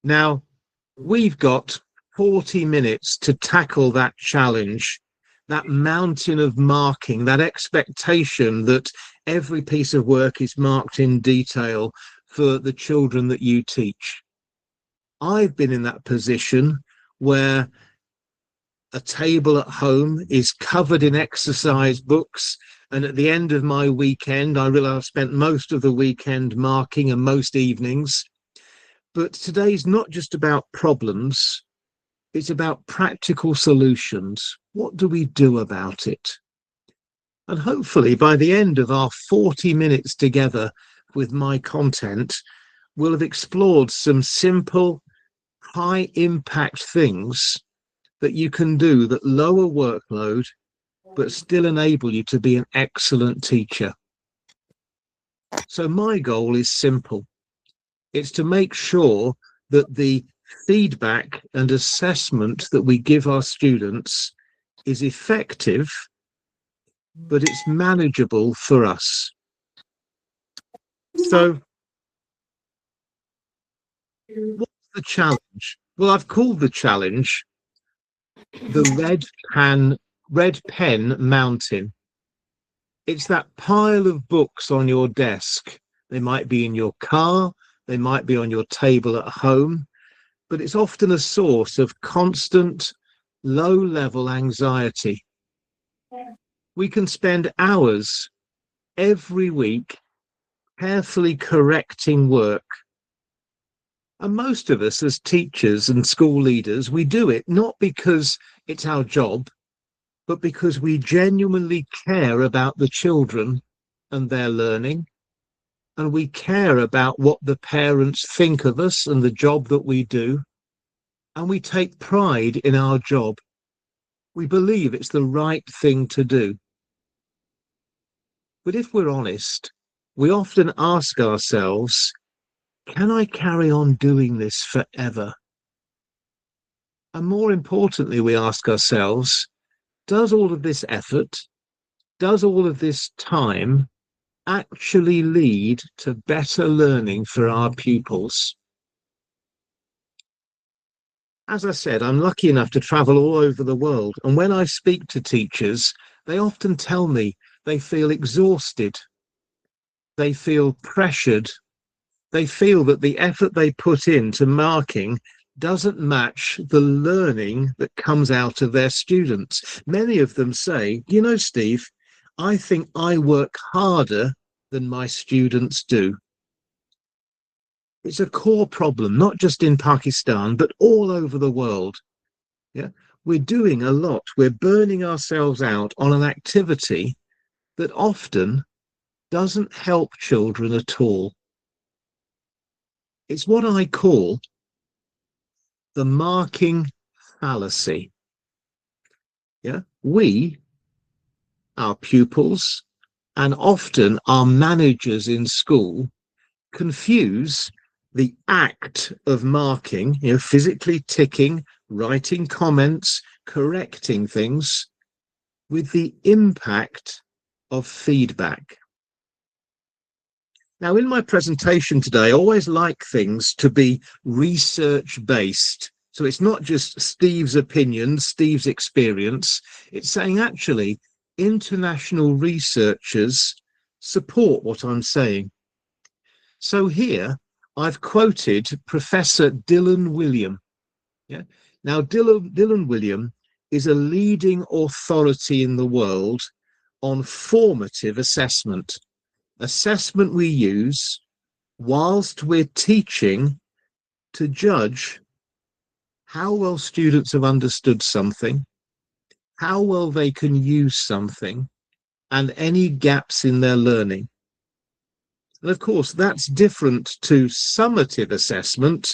Now, we've got 40 minutes to tackle that challenge, that mountain of marking, that expectation that every piece of work is marked in detail for the children that you teach. I've been in that position where a table at home is covered in exercise books, and at the end of my weekend, I realize I've spent most of the weekend marking and most evenings. But today's not just about problems, it's about practical solutions. What do we do about it? And hopefully by the end of our 40 minutes together with my content, we'll have explored some simple, high impact things that you can do that lower workload, but still enable you to be an excellent teacher. So my goal is simple. It's to make sure that the feedback and assessment that we give our students is effective, but it's manageable for us. So what's the challenge? Well, I've called the challenge the red pen mountain. It's that pile of books on your desk. They might be in your car, they might be on your table at home, but it's often a source of constant, low-level anxiety. We can spend hours every week carefully correcting work. And most of us as teachers and school leaders, we do it not because it's our job, but because we genuinely care about the children and their learning, and we care about what the parents think of us and the job that we do, and we take pride in our job. We believe it's the right thing to do. But if we're honest, we often ask ourselves, can I carry on doing this forever? And more importantly, we ask ourselves, does all of this effort, does all of this time actually lead to better learning for our pupils? As I said, I'm lucky enough to travel all over the world. And when I speak to teachers, they often tell me they feel exhausted. They feel pressured. They feel that the effort they put into marking doesn't match the learning that comes out of their students. Many of them say, you know, Steve, I think I work harder than my students do. It's a core problem, not just in Pakistan, but all over the world. Yeah, we're doing a lot. We're burning ourselves out on an activity that often doesn't help children at all. It's what I call the marking fallacy. Yeah, we, our pupils, and often our managers in school confuse the act of marking, you know, physically ticking, writing comments, correcting things, with the impact of feedback. Now, in my presentation today, I always like things to be research-based. So it's not just Steve's opinion, Steve's experience. It's saying, actually, international researchers support what I'm saying. So here, I've quoted Professor Dylan Wiliam. Yeah? Now, Dylan Wiliam is a leading authority in the world on formative assessment. Assessment we use whilst we're teaching to judge how well students have understood something, how well they can use something, and any gaps in their learning. And of course, that's different to summative assessment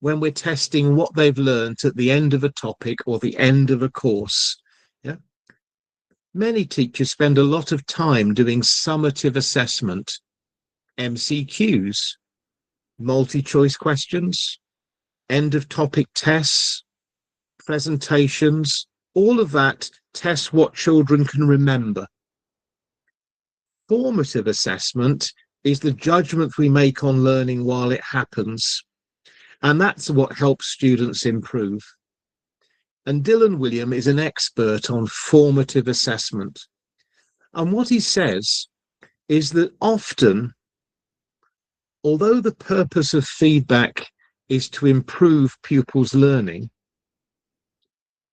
when we're testing what they've learned at the end of a topic or the end of a course. Yeah? Many teachers spend a lot of time doing summative assessment, MCQs, multi-choice questions, end of topic tests, presentations, all of that tests what children can remember. Formative assessment is the judgment we make on learning while it happens. And that's what helps students improve. And Dylan William is an expert on formative assessment. And what he says is that often, although the purpose of feedback is to improve pupils' learning,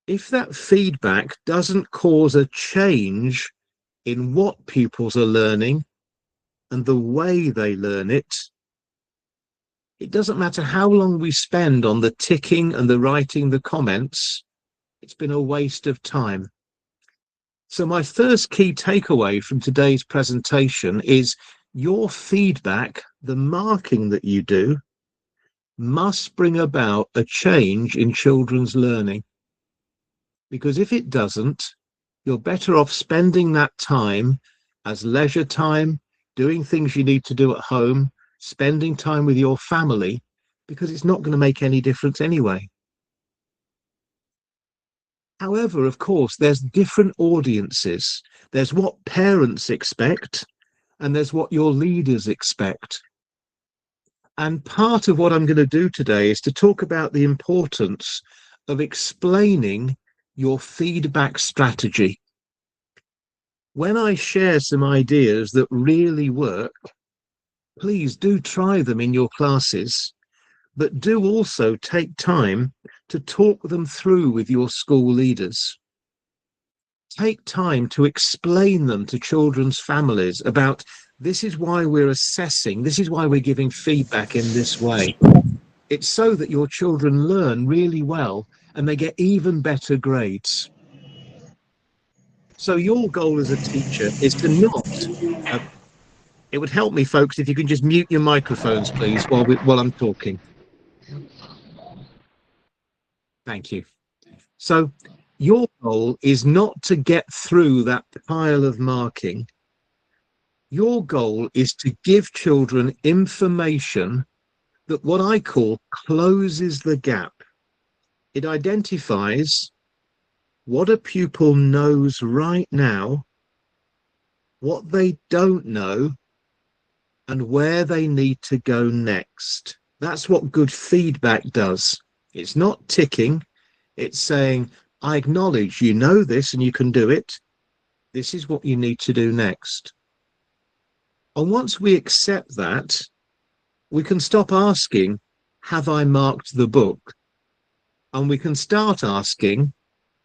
if that feedback doesn't cause a change in what pupils are learning and the way they learn it, it doesn't matter how long we spend on the ticking and the writing the comments, it's been a waste of time. So my first key takeaway from today's presentation is your feedback, the marking that you do, must bring about a change in children's learning. Because if it doesn't, you're better off spending that time as leisure time, doing things you need to do at home, spending time with your family, because it's not going to make any difference anyway. However, of course, there's different audiences. There's what parents expect, and there's what your leaders expect. And part of what I'm going to do today is to talk about the importance of explaining your feedback strategy. When I share some ideas that really work, please do try them in your classes, but do also take time to talk them through with your school leaders. Take time to explain them to children's families about this is why we're assessing, this is why we're giving feedback in this way. It's so that your children learn really well and they get even better grades. So your goal as a teacher is to not, it would help me, folks, if you can just mute your microphones, please, while I'm talking. Thank you. So your goal is not to get through that pile of marking. Your goal is to give children information that what I call closes the gap. It identifies what a pupil knows right now, what they don't know, and where they need to go next. That's what good feedback does. It's not ticking. It's saying, I acknowledge you know this and you can do it. This is what you need to do next. And once we accept that, we can stop asking, have I marked the book? And we can start asking,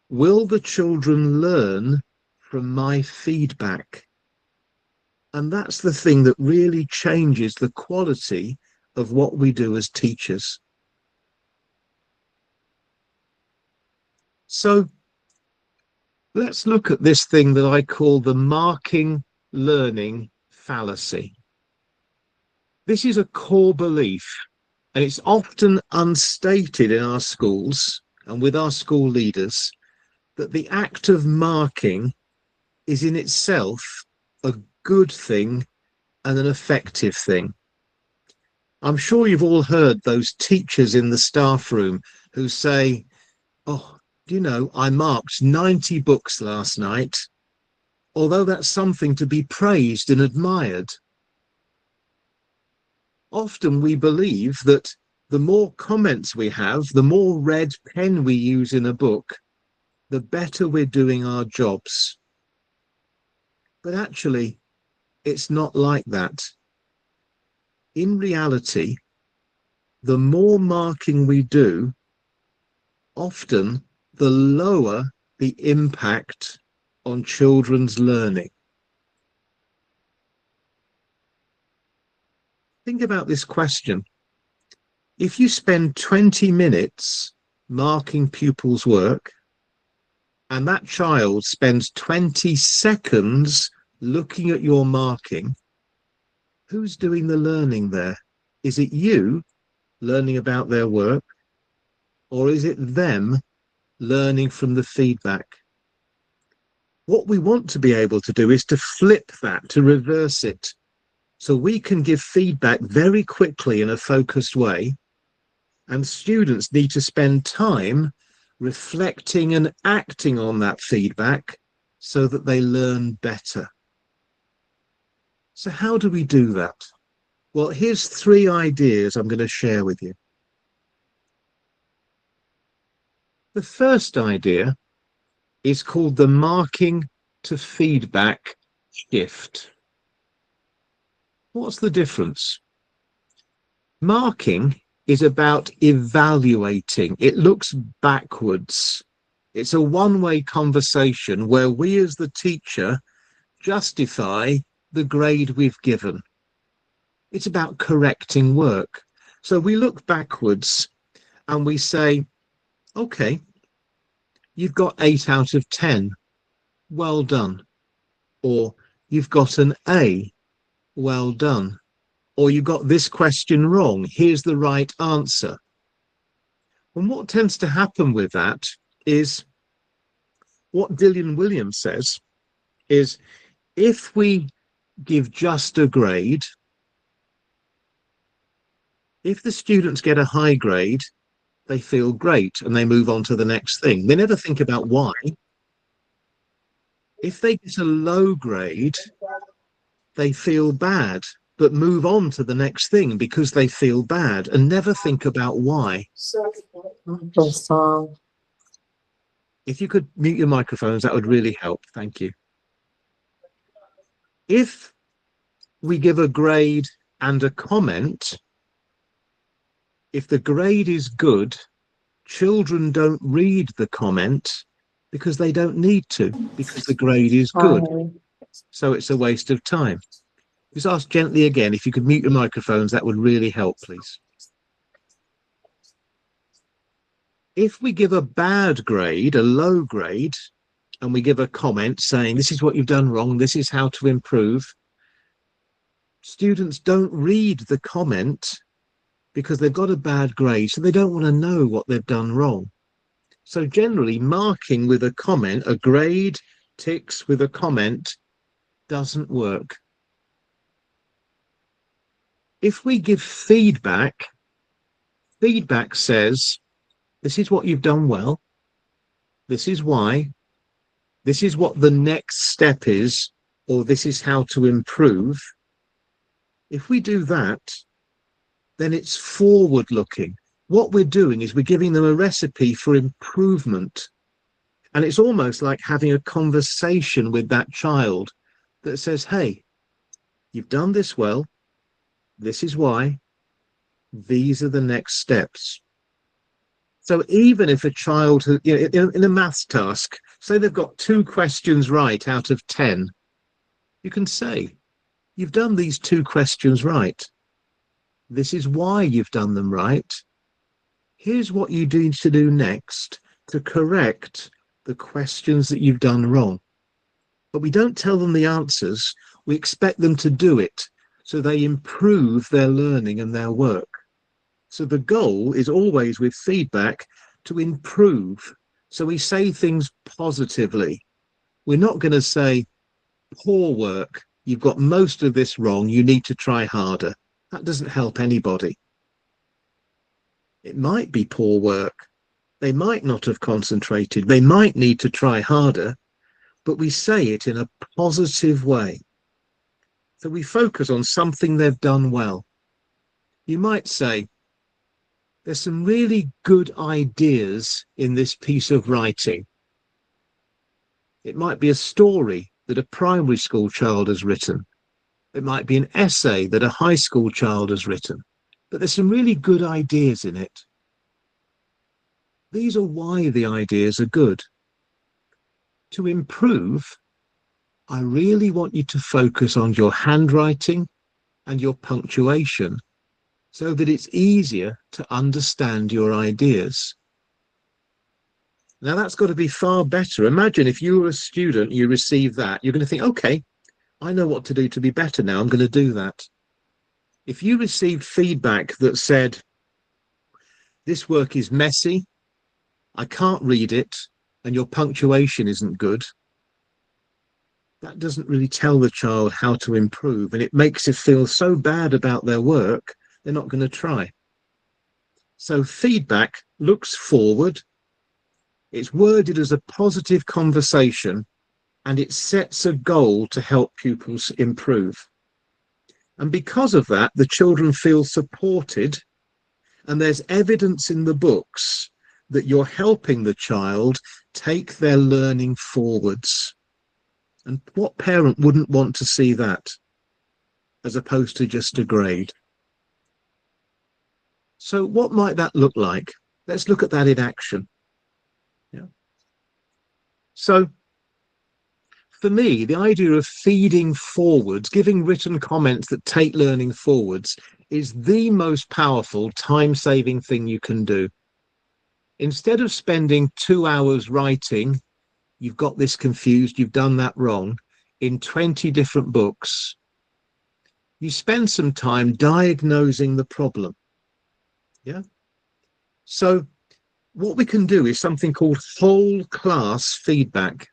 will the children learn from my feedback? And that's the thing that really changes the quality of what we do as teachers. So let's look at this thing that I call the marking learning fallacy. This is a core belief, and it's often unstated in our schools and with our school leaders, that the act of marking is in itself a good thing and an effective thing. I'm sure you've all heard those teachers in the staff room who say, oh, do you know, I marked 90 books last night, although that's something to be praised and admired. Often we believe that the more comments we have, the more red pen we use in a book, the better we're doing our jobs. But actually, it's not like that. In reality, the more marking we do, often the lower the impact on children's learning. Think about this question. If you spend 20 minutes marking pupils' work, and that child spends 20 seconds looking at your marking, who's doing the learning there? Is it you learning about their work, or is it them learning from the feedback? What we want to be able to do is to flip that, to reverse it, so we can give feedback very quickly in a focused way, and students need to spend time reflecting and acting on that feedback so that they learn better. So how do we do that? Well, here's 3 ideas I'm going to share with you. The first idea is called the marking to feedback shift. What's the difference? Marking is about evaluating. It looks backwards. It's a one-way conversation where we as the teacher justify the grade we've given. It's about correcting work. So we look backwards and we say, okay, you've got 8 out of 10. Well done. Or you've got an A. Well done. Or you got this question wrong. Here's the right answer. And what tends to happen with that is what Dillian Williams says is if we give just a grade, if the students get a high grade, they feel great and they move on to the next thing. They never think about why. If they get a low grade, they feel bad, but move on to the next thing because they feel bad and never think about why. If you could mute your microphones, that would really help. Thank you. If we give a grade and a comment, if the grade is good, children don't read the comment because they don't need to, because the grade is good. So it's a waste of time. Just ask gently again. If you could mute your microphones, that would really help, please. If we give a bad grade, a low grade, and we give a comment saying, this is what you've done wrong, this is how to improve, students don't read the comment because they've got a bad grade, so they don't want to know what they've done wrong. So generally, marking with a comment, a grade ticks with a comment, doesn't work. If we give feedback, feedback says, this is what you've done well, this is why, this is what the next step is, or this is how to improve. If we do that, then it's forward looking. What we're doing is we're giving them a recipe for improvement. And it's almost like having a conversation with that child that says, hey, you've done this well. This is why. These are the next steps. So even if a child, in a maths task, say they've got 2 questions right out of 10, you can say, you've done these 2 questions right. This is why you've done them right. Here's what you need to do next to correct the questions that you've done wrong. But we don't tell them the answers. We expect them to do it so they improve their learning and their work. So the goal is always with feedback to improve. So we say things positively. We're not going to say, poor work, you've got most of this wrong, you need to try harder. That doesn't help anybody. It might be poor work. They might not have concentrated. They might need to try harder, but we say it in a positive way. So we focus on something they've done well. You might say, there's some really good ideas in this piece of writing. It might be a story that a primary school child has written. It might be an essay that a high school child has written, but there's some really good ideas in it. These are why the ideas are good. To improve, I really want you to focus on your handwriting and your punctuation so that it's easier to understand your ideas. Now that's got to be far better. Imagine if you were a student, you receive that, you're going to think, okay, I know what to do to be better now, I'm going to do that. If you received feedback that said, this work is messy, I can't read it, and your punctuation isn't good, that doesn't really tell the child how to improve, and it makes it feel so bad about their work, they're not going to try. So feedback looks forward, it's worded as a positive conversation, and it sets a goal to help pupils improve. And because of that, the children feel supported, and there's evidence in the books that you're helping the child take their learning forwards. And what parent wouldn't want to see that, as opposed to just a grade? So what might that look like? Let's look at that in action. Yeah. So for me, the idea of feeding forwards, giving written comments that take learning forwards, is the most powerful time-saving thing you can do. Instead of spending 2 hours writing, you've got this confused, you've done that wrong, in 20 different books, you spend some time diagnosing the problem. Yeah. So what we can do is something called whole class feedback.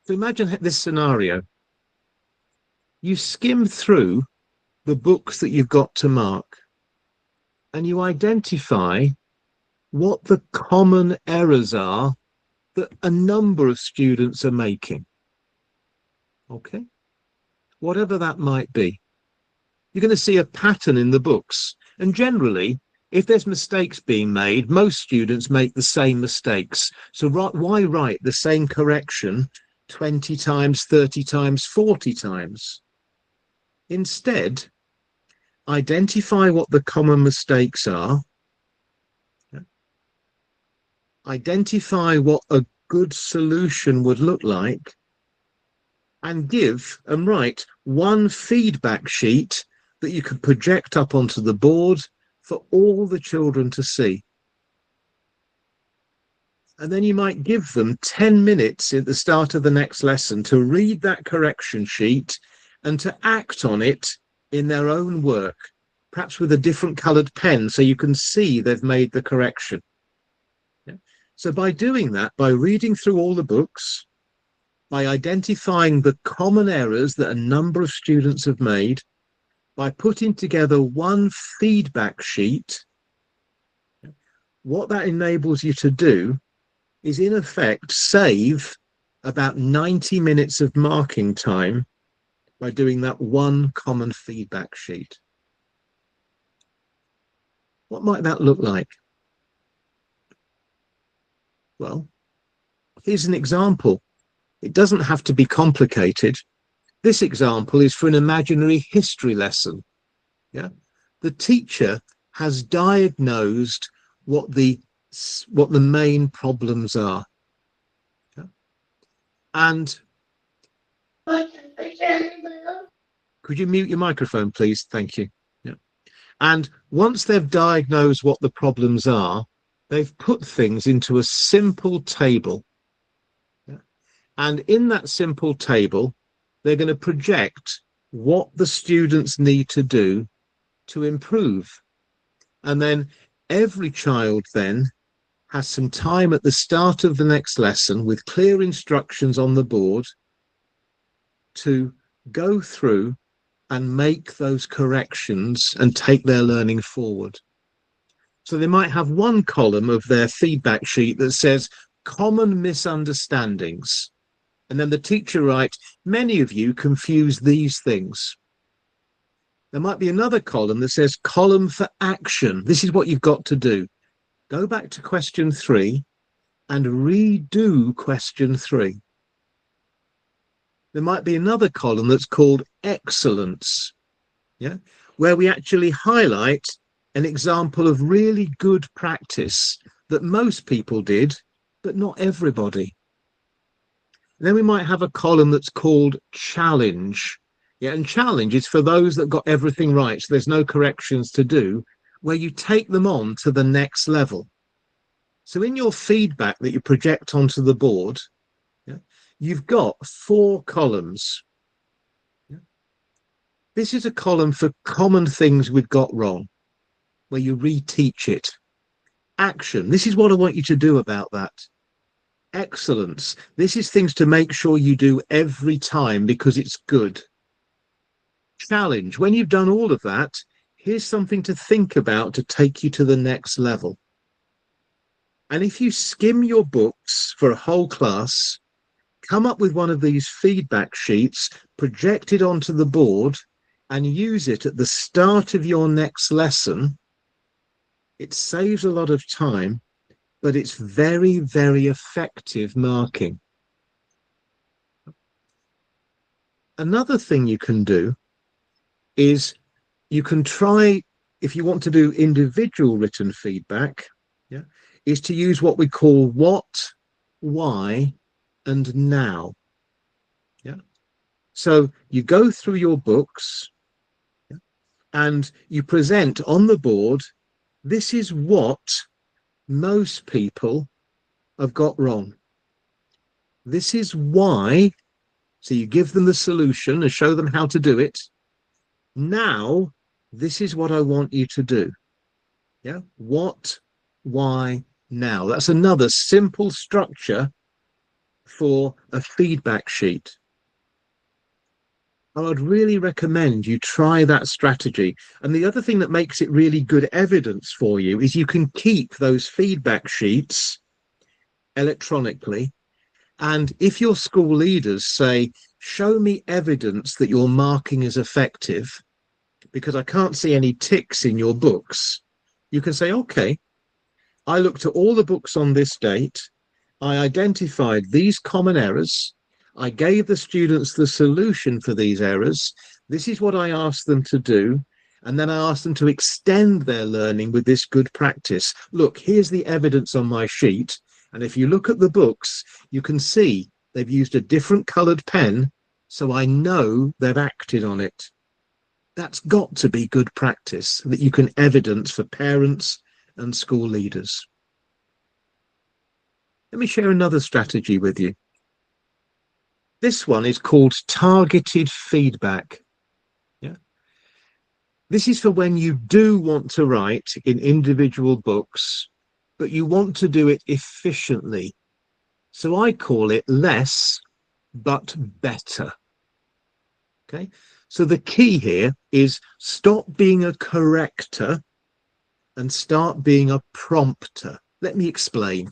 So imagine this scenario. You skim through the books that you've got to mark, and you identify what the common errors are that a number of students are making. Okay? Whatever that might be. You're going to see a pattern in the books. And generally, if there's mistakes being made, most students make the same mistakes. So why write the same correction 20 times, 30 times, 40 times? Instead, identify what the common mistakes are. Identify what a good solution would look like, and give and write one feedback sheet that you could project up onto the board for all the children to see. And then you might give them 10 minutes at the start of the next lesson to read that correction sheet and to act on it in their own work, perhaps with a different coloured pen so you can see they've made the correction. Yeah. So by doing that, by reading through all the books, by identifying the common errors that a number of students have made, by putting together one feedback sheet, what that enables you to do is, in effect, save about 90 minutes of marking time by doing that one common feedback sheet. What might that look like? Well, here's an example. It doesn't have to be complicated. This example is for an imaginary history lesson. Yeah, the teacher has diagnosed what the main problems are. Yeah? And could you mute your microphone, please? Thank you. Yeah. And once they've diagnosed what the problems are, they've put things into a simple table. Yeah? And in that simple table, they're going to project what the students need to do to improve. And then every child then has some time at the start of the next lesson with clear instructions on the board to go through and make those corrections and take their learning forward. So they might have one column of their feedback sheet that says common misunderstandings. And then the teacher writes, many of you confuse these things. There might be another column that says column for action. This is what you've got to do. Go back to question 3 and redo question 3. There might be another column that's called excellence, yeah, where we actually highlight an example of really good practice that most people did, but not everybody. And then we might have a column that's called challenge. Yeah, and challenge is for those that got everything right, so there's no corrections to do, where you take them on to the next level. So in your feedback that you project onto the board, yeah, you've got 4 columns. Yeah. This is a column for common things we've got wrong, where you reteach it. Action, this is what I want you to do about that. Excellence, this is things to make sure you do every time because it's good. Challenge, when you've done all of that, here's something to think about to take you to the next level. And if you skim your books for a whole class, come up with one of these feedback sheets, project it onto the board, and use it at the start of your next lesson, it saves a lot of time but it's very, very effective marking. Another thing you can do is you can try, if you want to do individual written feedback, yeah, is to use what we call what, why, and now. Yeah. So you go through your books, yeah, and you present on the board, this is what most people have got wrong. This is why. So you give them the solution and show them how to do it. Now, this is what I want you to do. Yeah. What, why, now. That's another simple structure for a feedback sheet. I would really recommend you try that strategy. And the other thing that makes it really good evidence for you is you can keep those feedback sheets electronically. And if your school leaders say, show me evidence that your marking is effective, because I can't see any ticks in your books, you can say, okay, I looked at all the books on this date. I identified these common errors. I gave the students the solution for these errors. This is what I asked them to do. And then I asked them to extend their learning with this good practice. Look, here's the evidence on my sheet. And if you look at the books, you can see they've used a different colored pen. So I know they've acted on it. That's got to be good practice that you can evidence for parents and school leaders. Let me share another strategy with you. This one is called targeted feedback. Yeah. This is for when you do want to write in individual books, but you want to do it efficiently. So I call it less, but better. Okay. So the key here is stop being a corrector and start being a prompter. Let me explain.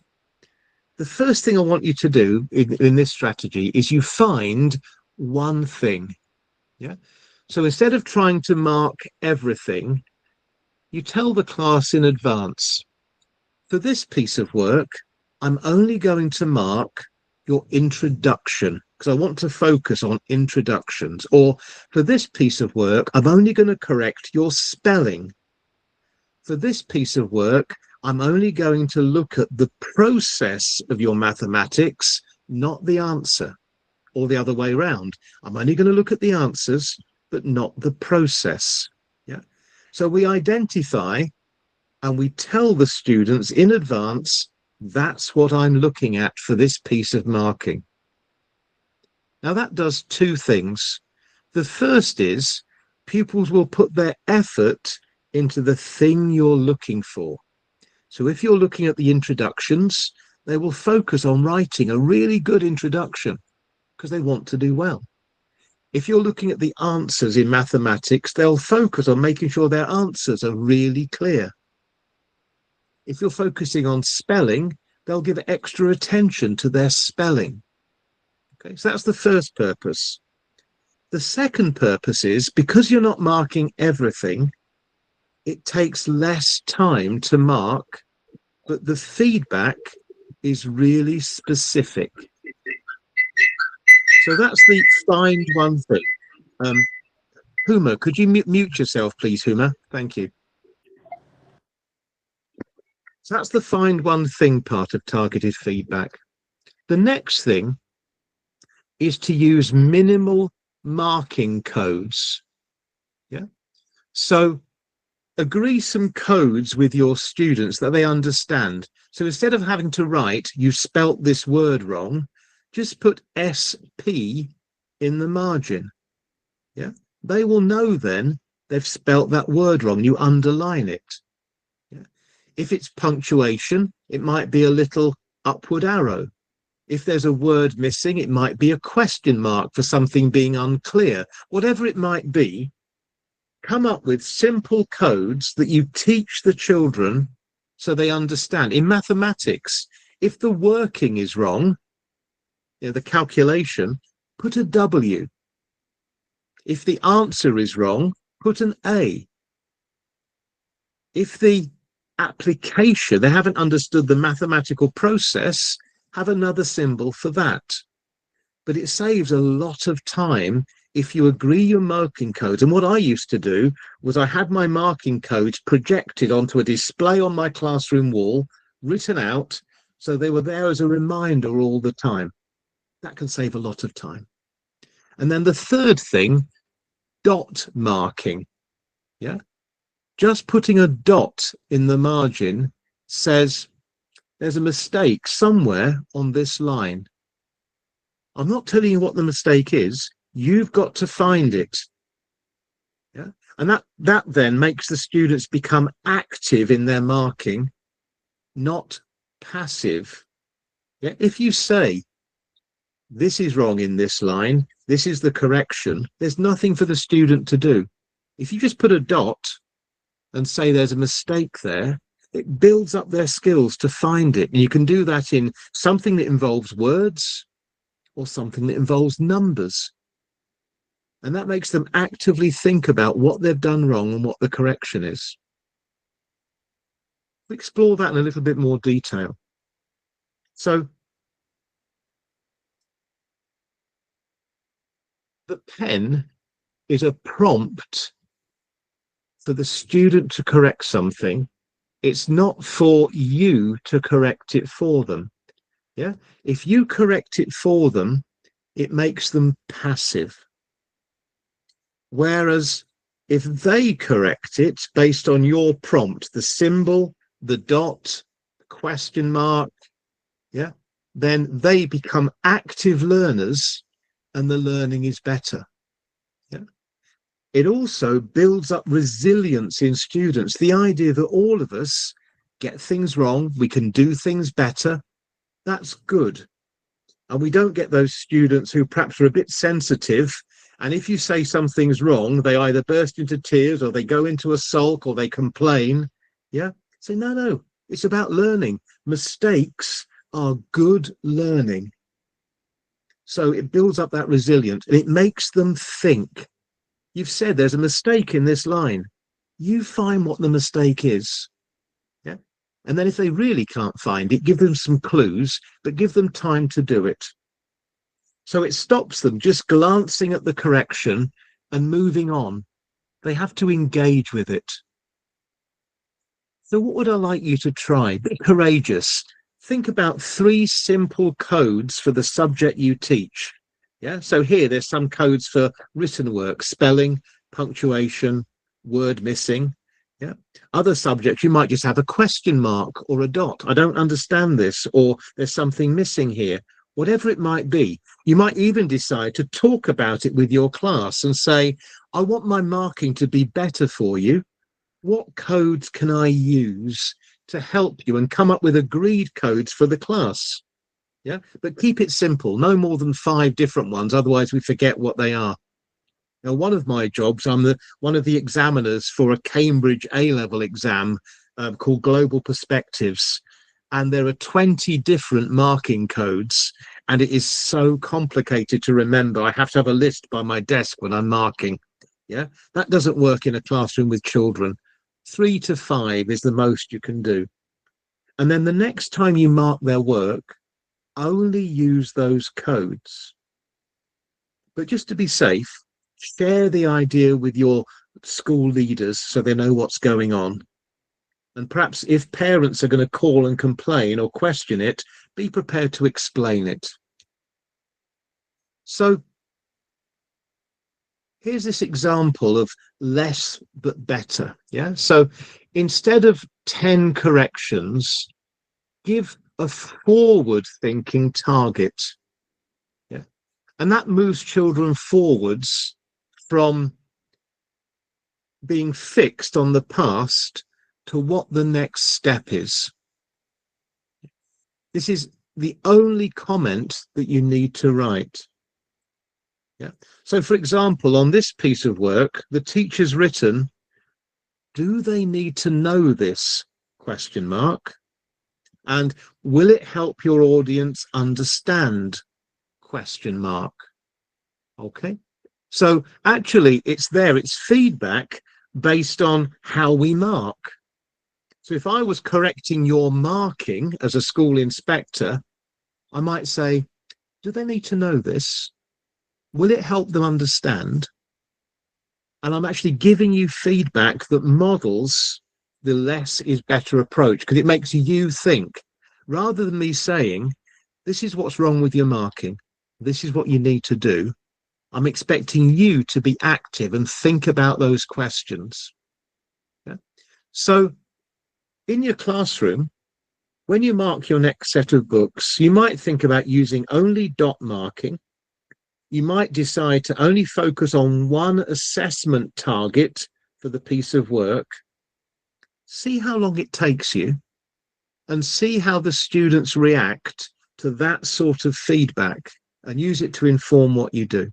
The first thing I want you to do in this strategy is you find one thing. Yeah. So instead of trying to mark everything, you tell the class in advance, for this piece of work, I'm only going to mark your introduction because I want to focus on introductions. Or for this piece of work, I'm only going to correct your spelling. For this piece of work, I'm only going to look at the process of your mathematics, not the answer, or the other way around. I'm only going to look at the answers, but not the process. Yeah. So we identify and we tell the students in advance, that's what I'm looking at for this piece of marking. Now that does two things. The first is pupils will put their effort into the thing you're looking for. So if you're looking at the introductions, they will focus on writing a really good introduction because they want to do well. If you're looking at the answers in mathematics, they'll focus on making sure their answers are really clear. If you're focusing on spelling, they'll give extra attention to their spelling. Okay, so that's the first purpose. The second purpose is because you're not marking everything, it takes less time to mark, but the feedback is really specific. So that's the find one thing. Huma, could you mute yourself, please, Huma? Thank you. So that's the find one thing part of targeted feedback. The next thing is to use minimal marking codes. Yeah. So agree some codes with your students that they understand. So instead of having to write, you spelt this word wrong, just put SP in the margin. Yeah. They will know then they've spelt that word wrong. You underline it. Yeah. If it's punctuation, it might be a little upward arrow. If there's a word missing, it might be a question mark for something being unclear. Whatever it might be, come up with simple codes that you teach the children so they understand. In mathematics, if the working is wrong, the calculation, put a W. If the answer is wrong, put an A. If the application, they haven't understood the mathematical process, have another symbol for that. But it saves a lot of time if you agree your marking codes. And what I used to do was I had my marking codes projected onto a display on my classroom wall, written out, so they were there as a reminder all the time. That can save a lot of time. And then the third thing, dot marking. Yeah, just putting a dot in the margin says there's a mistake somewhere on this line. I'm not telling you what the mistake is. You've got to find it. Yeah, and that then makes the students become active in their marking, not passive. Yeah, if you say this is wrong in this line, this is the correction, there's nothing for the student to do. If you just put a dot and say there's a mistake there, it builds up their skills to find it. And you can do that in something that involves words or something that involves numbers. And that makes them actively think about what they've done wrong and what the correction is. We explore that in a little bit more detail. So the pen is a prompt for the student to correct something. It's not for you to correct it for them. Yeah, if you correct it for them, it makes them passive. Whereas if they correct it based on your prompt, the symbol, the dot, the question mark, yeah, then they become active learners and the learning is better. Yeah. It also builds up resilience in students. The idea that all of us get things wrong, we can do things better, that's good. And we don't get those students who perhaps are a bit sensitive. And if you say something's wrong, they either burst into tears or they go into a sulk or they complain. Yeah. Say, no, it's about learning. Mistakes are good learning. So it builds up that resilience and it makes them think. You've said there's a mistake in this line. You find what the mistake is. Yeah. And then if they really can't find it, give them some clues, but give them time to do it. So it stops them just glancing at the correction and moving on. They have to engage with it. So what would I like you to try? Be courageous. Think about 3 simple codes for the subject you teach. Yeah. So here there's some codes for written work, spelling, punctuation, word missing. Yeah. Other subjects, you might just have a question mark or a dot. I don't understand this, or there's something missing here. Whatever it might be, you might even decide to talk about it with your class and say, I want my marking to be better for you. What codes can I use to help you, and come up with agreed codes for the class? Yeah, but keep it simple, no more than 5 different ones, otherwise we forget what they are. Now, one of my jobs, I'm one of the examiners for a Cambridge A-level exam called Global Perspectives. And there are 20 different marking codes, and it is so complicated to remember. I have to have a list by my desk when I'm marking. Yeah, that doesn't work in a classroom with children. 3 to 5 is the most you can do. And then the next time you mark their work, only use those codes. But just to be safe, share the idea with your school leaders so they know what's going on. And perhaps if parents are going to call and complain or question it, be prepared to explain it. So here's this example of less but better. Yeah. So instead of 10 corrections, give a forward thinking target. Yeah. And that moves children forwards from being fixed on the past to what the next step is. This is the only comment that you need to write. Yeah. So, for example, on this piece of work, the teacher's written, do they need to know this? Question mark. And will it help your audience understand? Question mark. Okay. So actually it's there, it's feedback based on how we mark. So if I was correcting your marking as a school inspector, I might say, do they need to know this? Will it help them understand? And I'm actually giving you feedback that models the less is better approach, because it makes you think, rather than me saying, this is what's wrong with your marking, this is what you need to do. I'm expecting you to be active and think about those questions. Yeah? So in your classroom, when you mark your next set of books, you might think about using only dot marking. You might decide to only focus on one assessment target for the piece of work. See how long it takes you and see how the students react to that sort of feedback and use it to inform what you do.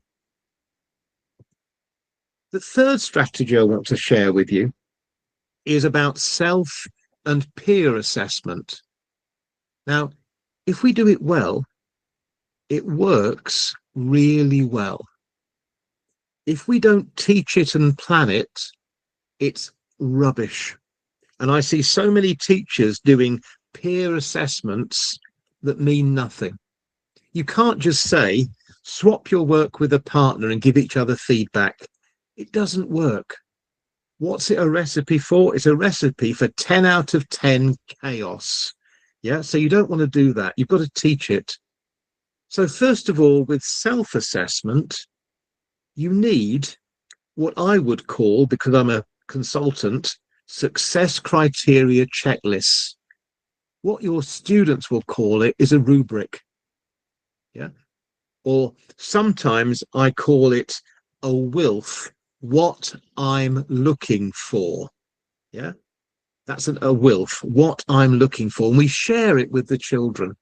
The third strategy I want to share with you is about self and peer assessment. Now, if we do it well, it works really well. If we don't teach it and plan it, it's rubbish. And I see so many teachers doing peer assessments that mean nothing. You can't just say, swap your work with a partner and give each other feedback. It doesn't work. What's it a recipe for? It's a recipe for 10 out of 10 chaos. Yeah, so you don't want to do that. You've got to teach it. So first of all, with self-assessment, you need what I would call, because I'm a consultant, success criteria checklists. What your students will call it is a rubric. Yeah. Or sometimes I call it a WILF, what I'm looking for. Yeah. That's a WILF, what I'm looking for. And we share it with the children.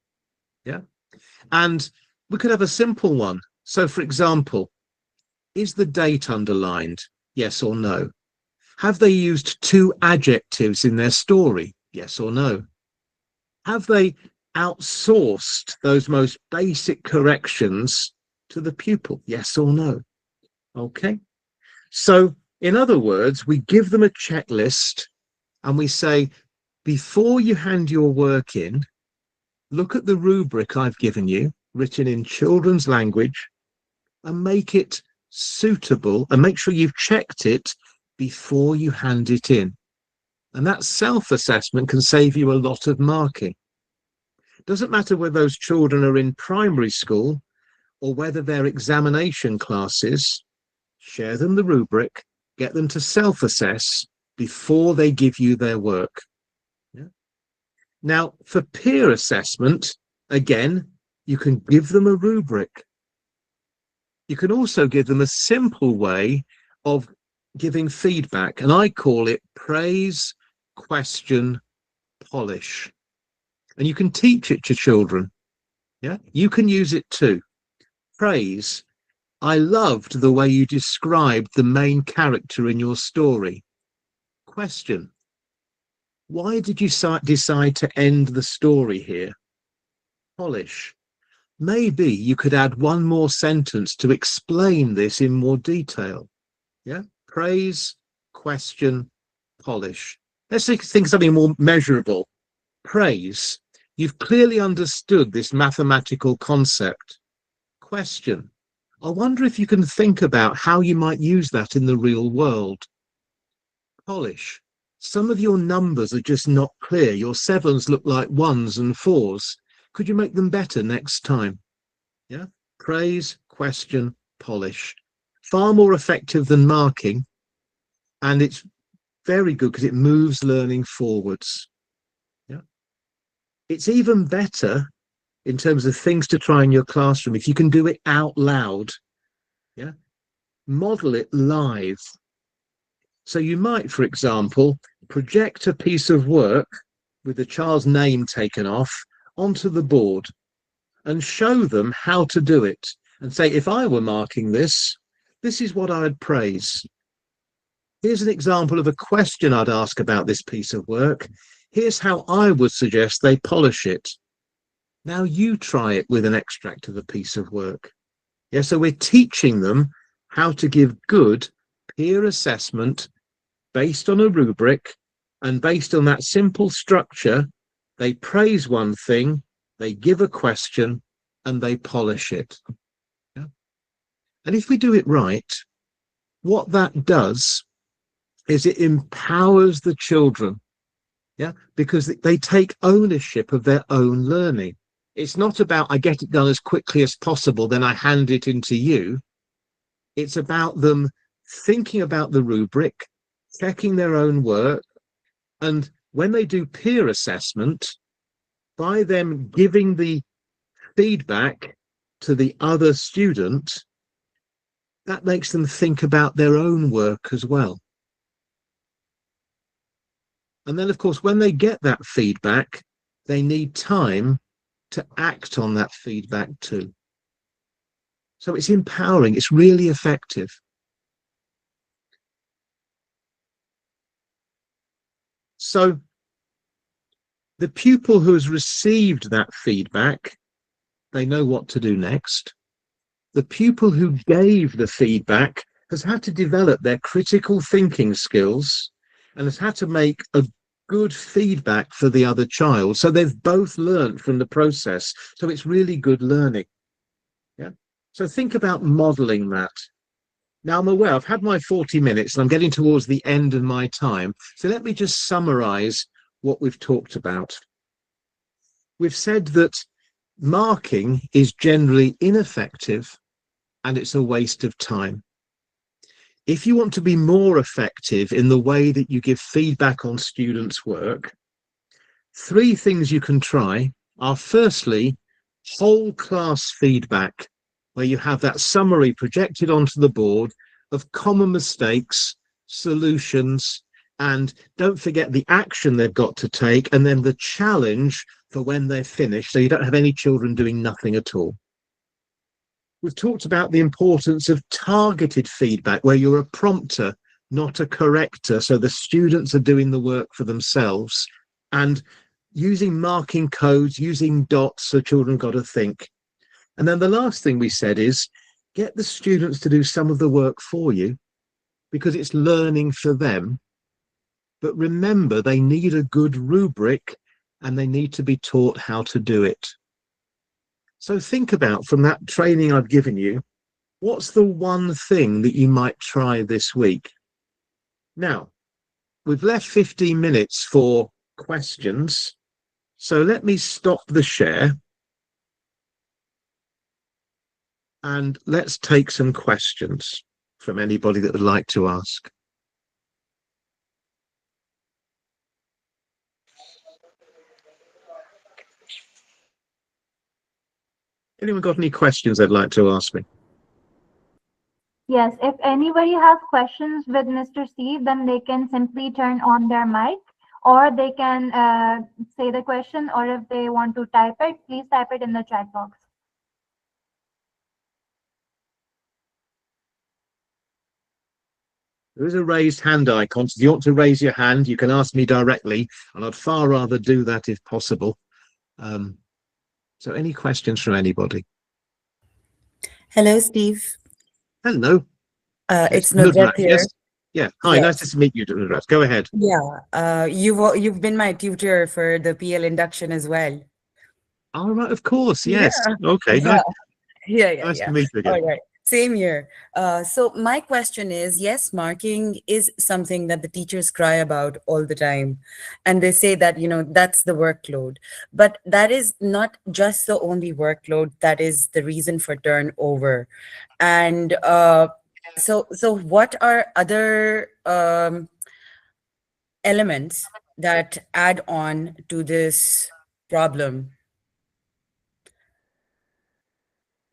Yeah. And we could have a simple one. So, for example, is the date underlined? Yes or no? Have they used 2 adjectives in their story? Yes or no? Have they outsourced those most basic corrections to the pupil? Yes or no? Okay. So, in other words, we give them a checklist and we say, before you hand your work in, look at the rubric I've given you, written in children's language, and make it suitable, and make sure you've checked it before you hand it in. And that self-assessment can save you a lot of marking. It doesn't matter whether those children are in primary school or whether they're examination classes, share them the rubric, get them to self-assess before they give you their work. Yeah. Now, for peer assessment, again, you can give them a rubric. You can also give them a simple way of giving feedback, and I call it praise, question, polish. And you can teach it to children. Yeah, you can use it too. Praise. I loved the way you described the main character in your story. Question. Why did you decide to end the story here? Polish. Maybe you could add one more sentence to explain this in more detail. Yeah, praise, question, polish. Let's think of something more measurable. Praise. You've clearly understood this mathematical concept. Question. I wonder if you can think about how you might use that in the real world. Polish. Some of your numbers are just not clear. Your 7s look like 1s and 4s. Could you make them better next time? Yeah. Praise, question, polish. Far more effective than marking. And it's very good because it moves learning forwards. Yeah. It's even better in terms of things to try in your classroom if you can do it out loud. Yeah. Model it live. So you might, for example, project a piece of work with the child's name taken off onto the board and show them how to do it and say, if I were marking this, this is what I'd praise. Here's an example of a question I'd ask about this piece of work. Here's how I would suggest they polish it. Now you try it with an extract of a piece of work. Yeah, so we're teaching them how to give good peer assessment based on a rubric And based on that simple structure, they praise one thing, they give a question, and they polish it. Yeah? And if we do it right, what that does is it empowers the children. Yeah, because they take ownership of their own learning. It's not about I get it done as quickly as possible, then I hand it into you. It's about them thinking about the rubric, checking their own work, and when they do peer assessment, by them giving the feedback to the other student, that makes them think about their own work as well. And then, of course, when they get that feedback, they need time to act on that feedback too. So it's empowering, it's really effective. So the pupil who has received that feedback, they know what to do next. The pupil who gave the feedback has had to develop their critical thinking skills and has had to make a good feedback for the other child. So they've both learned from the process. So it's really good learning. Yeah. So think about modeling that. Now, I'm aware I've had my 40 minutes and I'm getting towards the end of my time. So let me just summarize what we've talked about. We've said that marking is generally ineffective and it's a waste of time. If you want to be more effective in the way that you give feedback on students' work, 3 things you can try are, firstly, whole class feedback, where you have that summary projected onto the board of common mistakes, solutions, and don't forget the action they've got to take, and then the challenge for when they're finished, so you don't have any children doing nothing at all. We've talked about the importance of targeted feedback, where you're a prompter, not a corrector, so the students are doing the work for themselves, and using marking codes, using dots, so children got to think. And then the last thing we said is get the students to do some of the work for you, because it's learning for them. But remember, they need a good rubric and they need to be taught how to do it. So think about, from that training I've given you, what's the one thing that you might try this week? Now, we've left 15 minutes for questions. So let me stop the share and let's take some questions from anybody that would like to ask. Anyone got any questions they'd like to ask me? Yes, if anybody has questions with Mr. Steve, then they can simply turn on their mic, or they can say the question, or if they want to type it, please type it in the chat box. There is a raised hand icon, so if you want to raise your hand, you can ask me directly, and I'd far rather do that if possible. So any questions from anybody? Hello, Steve. Hello. It's Nudrat here. Yes. Yeah. Hi. Yes. Nice to meet you, Nudrat. Go ahead. Yeah. You've been my tutor for the PL induction as well. All right. Of course. Yes. Yeah. Okay. Yeah. Nice to meet you again. All right. Same here. So my question is, yes, marking is something that the teachers cry about all the time. And they say that, that's the workload. But that is not just the only workload. That is the reason for turnover. And so what are other elements that add on to this problem?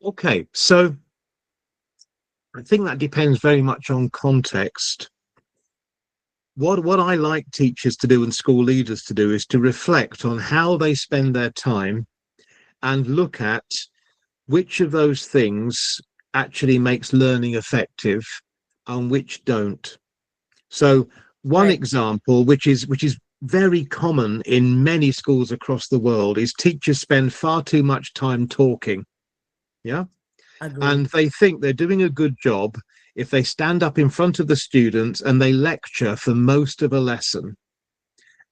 Okay. So I think that depends very much on context. What I like teachers to do and school leaders to do is to reflect on how they spend their time and look at which of those things actually makes learning effective and which don't. So one example, which is very common in many schools across the world, is teachers spend far too much time talking. Yeah. Agreed. And they think they're doing a good job if they stand up in front of the students and they lecture for most of a lesson.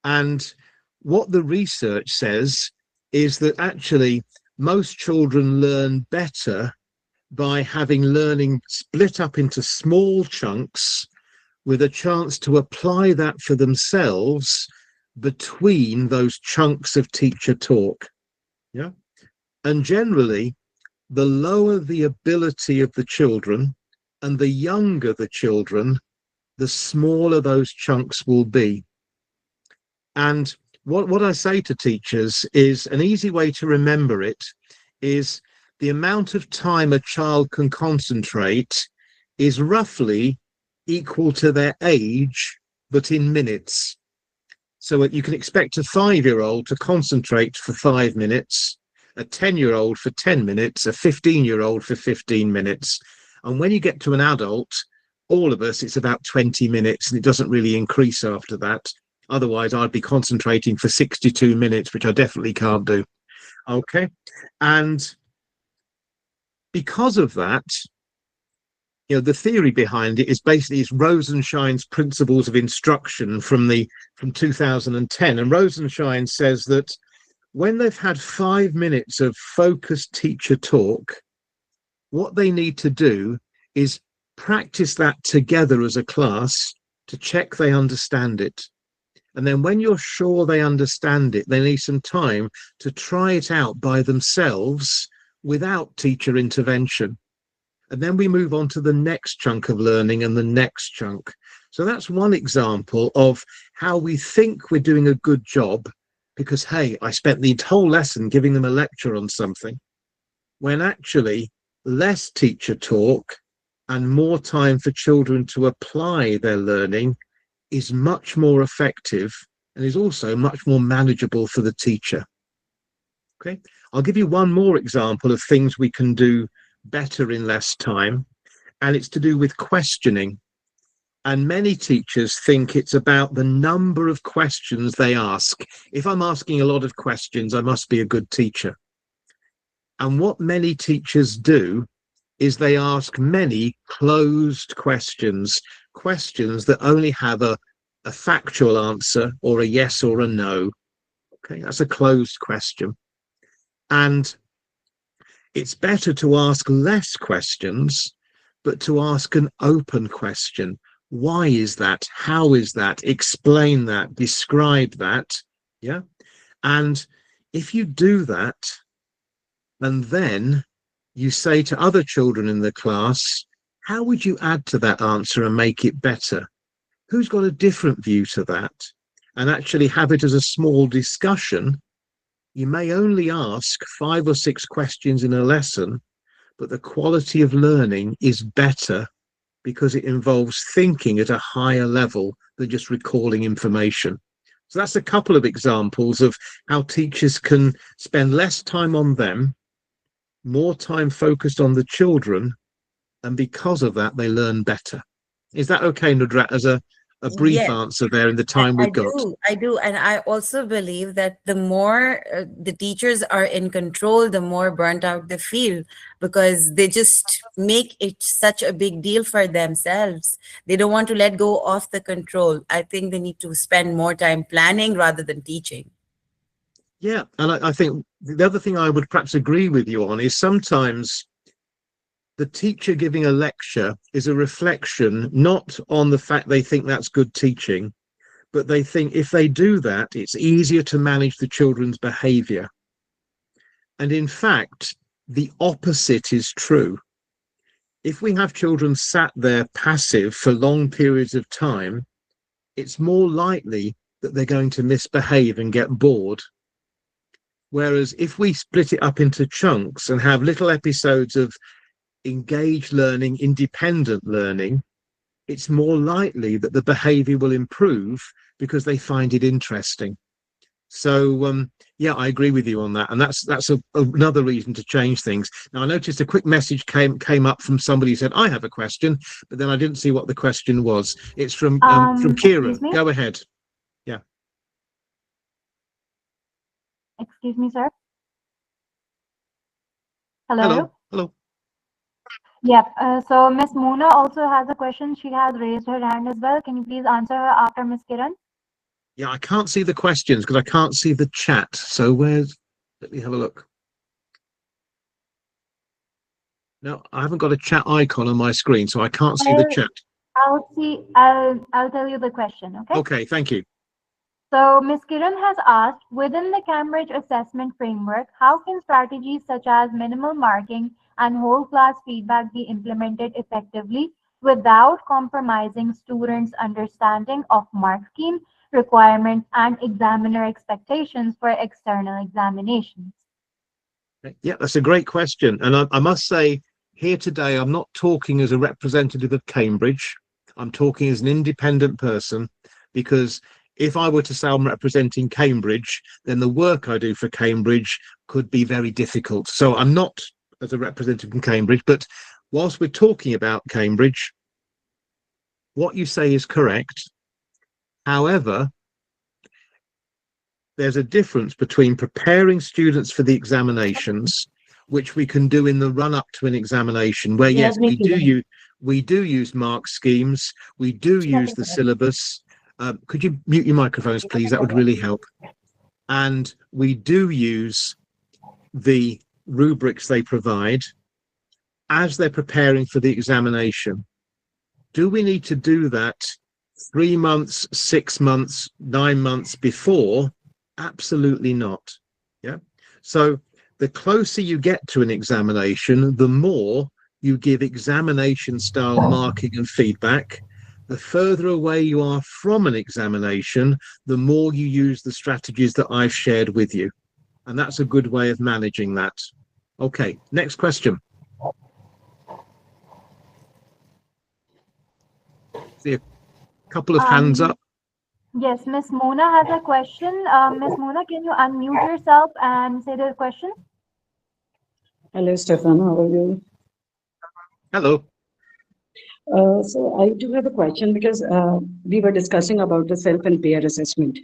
And what the research says is that actually most children learn better by having learning split up into small chunks with a chance to apply that for themselves between those chunks of teacher talk. Yeah. And generally, the lower the ability of the children and the younger the children, the smaller those chunks will be. And what I say to teachers is an easy way to remember it is the amount of time a child can concentrate is roughly equal to their age, but in minutes. So you can expect a 5-year-old to concentrate for 5 minutes, a 10-year-old for 10 minutes, a 15-year-old for 15 minutes. And when you get to an adult, all of us, it's about 20 minutes, and it doesn't really increase after that. Otherwise, I'd be concentrating for 62 minutes, which I definitely can't do. Okay. And because of that, the theory behind it is basically Rosenshine's principles of instruction from 2010. And Rosenshine says that when they've had 5 minutes of focused teacher talk, what they need to do is practice that together as a class to check they understand it. And then when you're sure they understand it, they need some time to try it out by themselves without teacher intervention. And then we move on to the next chunk of learning and the next chunk. So that's one example of how we think we're doing a good job because, hey, I spent the whole lesson giving them a lecture on something, when actually less teacher talk and more time for children to apply their learning is much more effective and is also much more manageable for the teacher. Okay, I'll give you one more example of things we can do better in less time, and it's to do with questioning. And many teachers think it's about the number of questions they ask. If I'm asking a lot of questions, I must be a good teacher. And what many teachers do is they ask many closed questions, questions that only have a factual answer or a yes or a no. Okay, that's a closed question. And it's better to ask less questions, but to ask an open question. Why is that? How is that? Explain that, describe that. Yeah. And if you do that, and then you say to other children in the class, how would you add to that answer and make it better? Who's got a different view to that? And actually have it as a small discussion. You may only ask 5 or 6 questions in a lesson, but the quality of learning is better because it involves thinking at a higher level than just recalling information. So that's a couple of examples of how teachers can spend less time on them, more time focused on the children, and because of that, they learn better. Is that okay, Nudrat, as a brief Yes. answer there in the time we've got? I do. And I also believe that the more the teachers are in control, the more burnt out they feel because they just make it such a big deal for themselves. They don't want to let go of the control. I think they need to spend more time planning rather than teaching. Yeah, and I think the other thing I would perhaps agree with you on is sometimes the teacher giving a lecture is a reflection not on the fact they think that's good teaching, but they think if they do that, it's easier to manage the children's behavior. And in fact, the opposite is true. If we have children sat there passive for long periods of time, it's more likely that they're going to misbehave and get bored. Whereas if we split it up into chunks and have little episodes of engaged learning, independent learning, it's more likely that the behavior will improve because they find it interesting. So yeah, I agree with you on that, and that's another reason to change things. Now I noticed a quick message came up from somebody who said I have a question, but then I didn't see what the question was. It's from Kieran. Go ahead. Yeah. Excuse me, sir. Hello. Hello. Yep. So Miss Mona also has a question. She has raised her hand as well. Can you please answer her after Miss Kiran? Yeah, I can't see the questions because I can't see the chat. So let me have a look. No, I haven't got a chat icon on my screen, so I can't see the chat. I'll tell you the question, okay? Okay, thank you. So Ms. Kiran has asked, within the Cambridge assessment framework, how can strategies such as minimal marking and whole class feedback be implemented effectively without compromising students' understanding of mark scheme, requirements, and examiner expectations for external examinations? Yeah, that's a great question. And I must say, here today, I'm not talking as a representative of Cambridge. I'm talking as an independent person, because if I were to say I'm representing Cambridge, then the work I do for Cambridge could be very difficult. So I'm not as a representative from Cambridge, but whilst we're talking about Cambridge, what you say is correct. However, there's a difference between preparing students for the examinations, which we can do in the run up to an examination, where yes, we do use mark schemes, we do use the syllabus. Could you mute your microphones, please? That would really help. And we do use the rubrics they provide as they're preparing for the examination. Do we need to do that 3 months, 6 months, 9 months before? Absolutely not. Yeah. So the closer you get to an examination, the more you give examination style marking and feedback. The further away you are from an examination, the more you use the strategies that I've shared with you. And that's a good way of managing that. Okay, next question. See a couple of hands up. Yes, Miss Mona has a question. Miss Mona, can you unmute yourself and say the question? Hello, Stefan. How are you? Hello. So I do have a question because we were discussing about the self and peer assessment.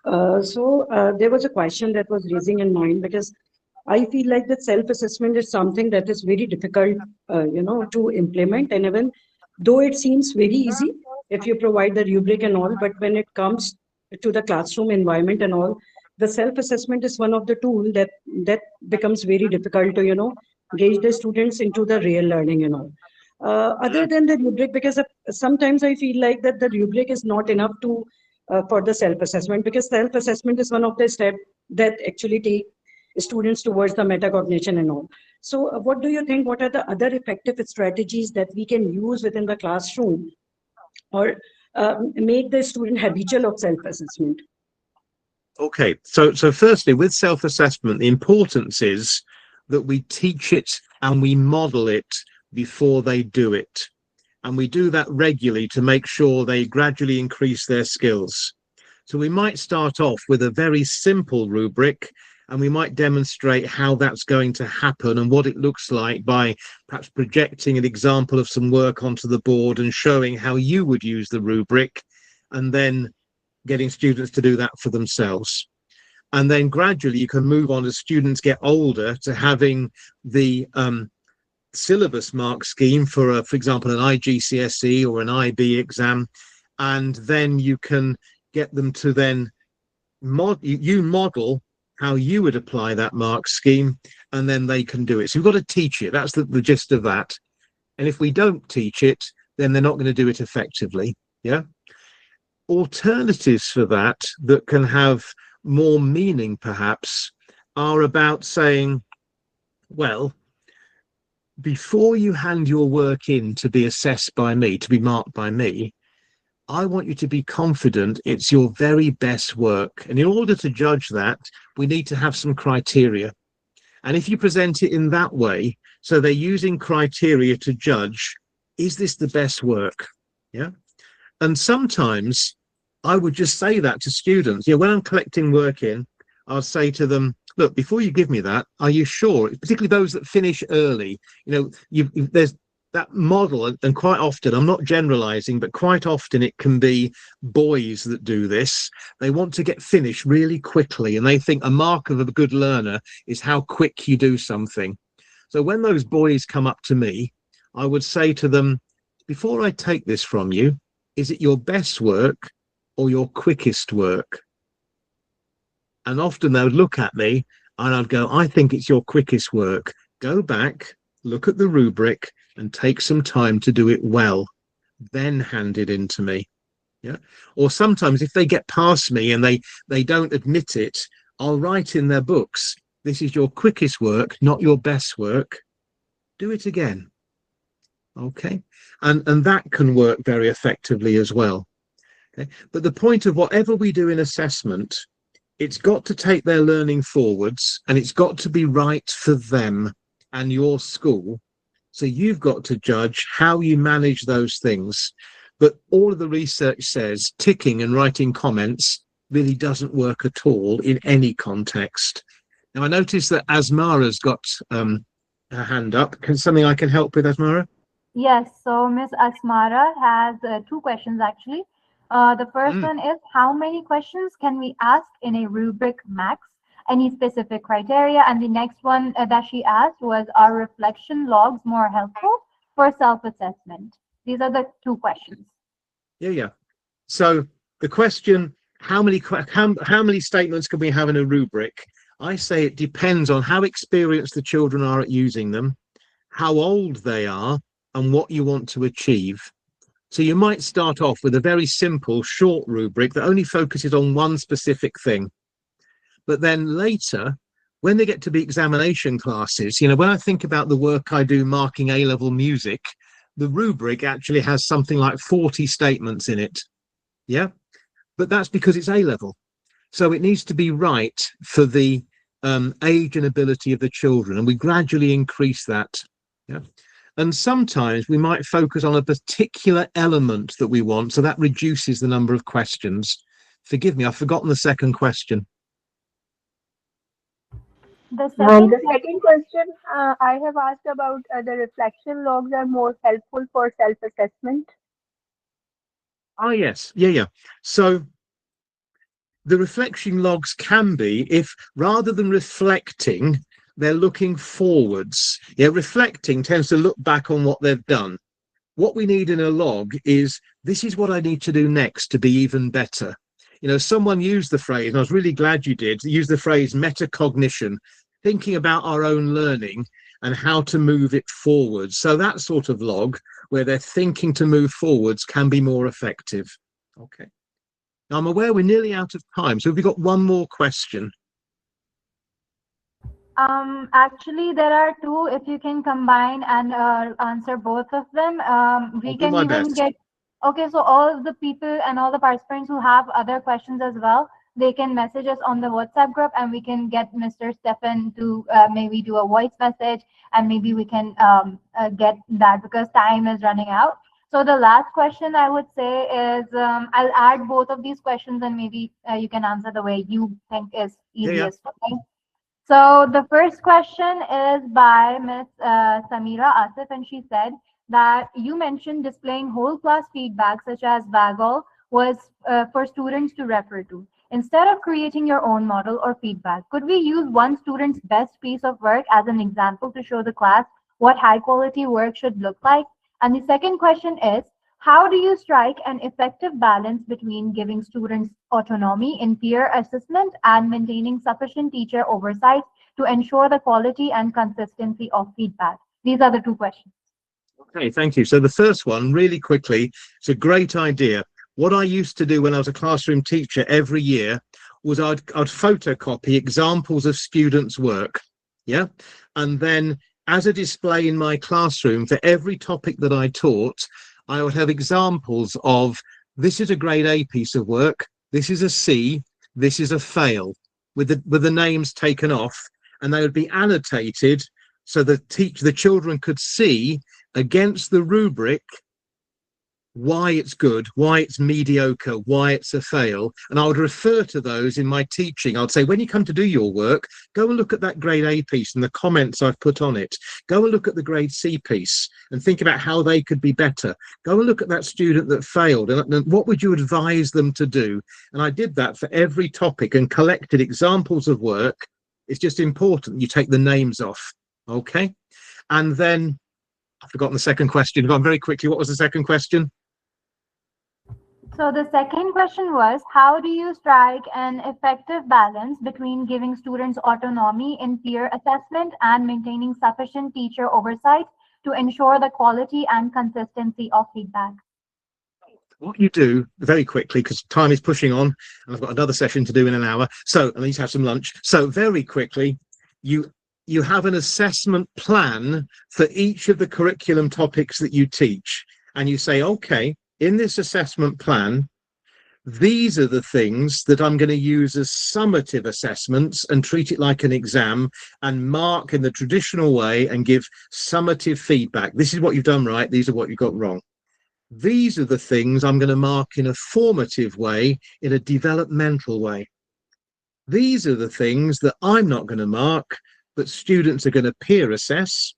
There was a question that was raising in mind because I feel like that self-assessment is something that is very difficult, to implement. And even though it seems very easy if you provide the rubric and all, but when it comes to the classroom environment and all, the self-assessment is one of the tools that becomes very difficult to, gauge the students into the real learning and all. Other than the rubric, because sometimes I feel like that the rubric is not enough to for the self-assessment, because self-assessment is one of the steps that actually take students towards the metacognition and all. So what do you think, what are the other effective strategies that we can use within the classroom or make the student habitual of self-assessment? Okay, so firstly, with self-assessment, the importance is that we teach it and we model it before they do it. And we do that regularly to make sure they gradually increase their skills. So we might start off with a very simple rubric, and we might demonstrate how that's going to happen and what it looks like by perhaps projecting an example of some work onto the board and showing how you would use the rubric, and then getting students to do that for themselves. And then gradually you can move on as students get older to having the syllabus mark scheme for example, an IGCSE or an IB exam. And then you can get them to then model how you would apply that mark scheme, and then they can do it. So you've got to teach it. That's the gist of that. And if we don't teach it, then they're not going to do it effectively. Yeah. Alternatives for that can have more meaning perhaps are about saying, well, before you hand your work in to be assessed by me, to be marked by me, I want you to be confident it's your very best work. And in order to judge that, we need to have some criteria. And if you present it in that way, so they're using criteria to judge, is this the best work? Yeah. And sometimes I would just say that to students. When I'm collecting work in, I'll say to them, look, before you give me that, are you sure? Particularly those that finish early, there's that model, and quite often, I'm not generalizing, but quite often it can be boys that do this. They want to get finished really quickly, and they think a mark of a good learner is how quick you do something. So when those boys come up to me, I would say to them, before I take this from you, is it your best work? or your quickest work? And often they would look at me and I'd go, I think it's your quickest work. Go back, look at the rubric and take some time to do it well, then hand it in to me. Yeah. Or sometimes if they get past me and they don't admit it, I'll write in their books, this is your quickest work, not your best work. Do it again. Okay. And that can work very effectively as well. Okay. But the point of whatever we do in assessment, it's got to take their learning forwards and it's got to be right for them and your school. So you've got to judge how you manage those things. But all of the research says ticking and writing comments really doesn't work at all in any context. Now, I noticed that Asmara's got her hand up. Something I can help with, Asmara? Yes, so Miss Asmara has two questions actually. The first one is, how many questions can we ask in a rubric max? Any specific criteria? And the next one that she asked was, are reflection logs more helpful for self-assessment? These are the two questions. Yeah. So the question, how many statements can we have in a rubric? I say it depends on how experienced the children are at using them, how old they are, and what you want to achieve. So you might start off with a very simple, short rubric that only focuses on one specific thing. But then later, when they get to be examination classes, you know, when I think about the work I do marking A-level music, the rubric actually has something like 40 statements in it. Yeah, but that's because it's A-level. So it needs to be right for the age and ability of the children, and we gradually increase that. Yeah. And sometimes we might focus on a particular element that we want, so that reduces the number of questions. Forgive me, I've forgotten the second question. The second question I have asked about the reflection logs are more helpful for self-assessment. Oh, yes. Yeah. So the reflection logs can be, if rather than reflecting, they're looking forwards. Yeah, reflecting tends to look back on what they've done. What we need in a log is, this is what I need to do next to be even better. You know, someone used the phrase, and I was really glad you did, use the phrase metacognition, thinking about our own learning and how to move it forwards. So that sort of log where they're thinking to move forwards can be more effective. Okay. Now I'm aware we're nearly out of time, so have we got one more question? Actually, there are two. If you can combine and answer both of them, we can even get. Okay, so all the people and all the participants who have other questions as well, they can message us on the WhatsApp group, and we can get Mr. Stefan to maybe do a voice message, and maybe we can get that, because time is running out. So the last question I would say is, I'll add both of these questions, and maybe you can answer the way you think is easiest. Yeah. Okay. So the first question is by Miss Samira Asif, and she said that you mentioned displaying whole class feedback such as Waggle was for students to refer to. Instead of creating your own model or feedback, could we use one student's best piece of work as an example to show the class what high quality work should look like? And the second question is, how do you strike an effective balance between giving students autonomy in peer assessment and maintaining sufficient teacher oversight to ensure the quality and consistency of feedback? These are the two questions. Okay, thank you. So the first one, really quickly, it's a great idea. What I used to do when I was a classroom teacher every year was I'd photocopy examples of students' work. Yeah. And then as a display in my classroom for every topic that I taught, I would have examples of, this is a grade A piece of work, this is a C, this is a fail, with the names taken off, and they would be annotated so the children could see against the rubric why it's good, why it's mediocre, why it's a fail. And I would refer to those in my teaching. I'd say, when you come to do your work, go and look at that grade A piece and the comments I've put on it. Go and look at the grade C piece and think about how they could be better. Go and look at that student that failed and what would you advise them to do? And I did that for every topic and collected examples of work. It's just important you take the names off. Okay. And then I've forgotten the second question. Gone very quickly. What was the second question? So the second question was, how do you strike an effective balance between giving students autonomy in peer assessment and maintaining sufficient teacher oversight to ensure the quality and consistency of feedback? What you do very quickly, because time is pushing on and I've got another session to do in an hour, so I need to have some lunch. So very quickly, you have an assessment plan for each of the curriculum topics that you teach, and you say, okay, in this assessment plan, these are the things that I'm going to use as summative assessments and treat it like an exam and mark in the traditional way and give summative feedback. This is what you've done right, these are what you got wrong. These are the things I'm going to mark in a formative way, in a developmental way. These are the things that I'm not going to mark, but students are going to peer assess.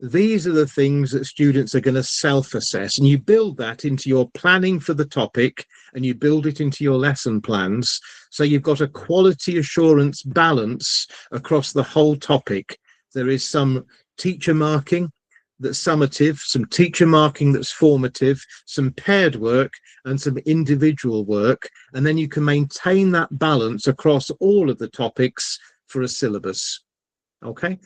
These are the things that students are going to self-assess. And you build that into your planning for the topic, and you build it into your lesson plans. So you've got a quality assurance balance across the whole topic. There is some teacher marking that's summative, some teacher marking that's formative, some paired work and some individual work. And then you can maintain that balance across all of the topics for a syllabus. Okay,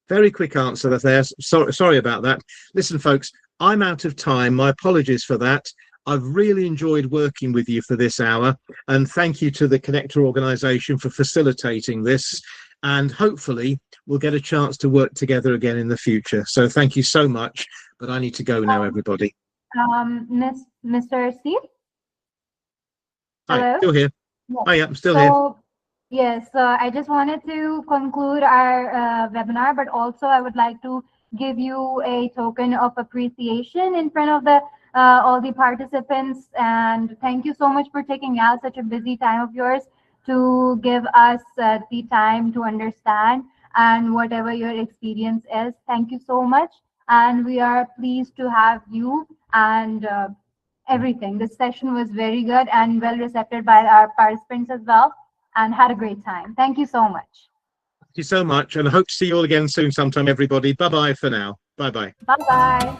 very quick answer there. Sorry about that. Listen, folks, I'm out of time. My apologies for that. I've really enjoyed working with you for this hour, and thank you to the Connector organization for facilitating this, and hopefully we'll get a chance to work together again in the future. So thank you so much, but I need to go now, everybody. Mr. Steve? Hi, Hello? still here. Yes. Oh yeah, I'm still here. Yes, I just wanted to conclude our webinar, but also I would like to give you a token of appreciation in front of the all the participants, and thank you so much for taking out such a busy time of yours to give us the time to understand and whatever your experience is. Thank you so much, and we are pleased to have you and everything. This session was very good and well received by our participants as well, and had a great time. Thank you so much. Thank you so much, and I hope to see you all again soon sometime, everybody. Bye-bye for now. Bye-bye. Bye-bye.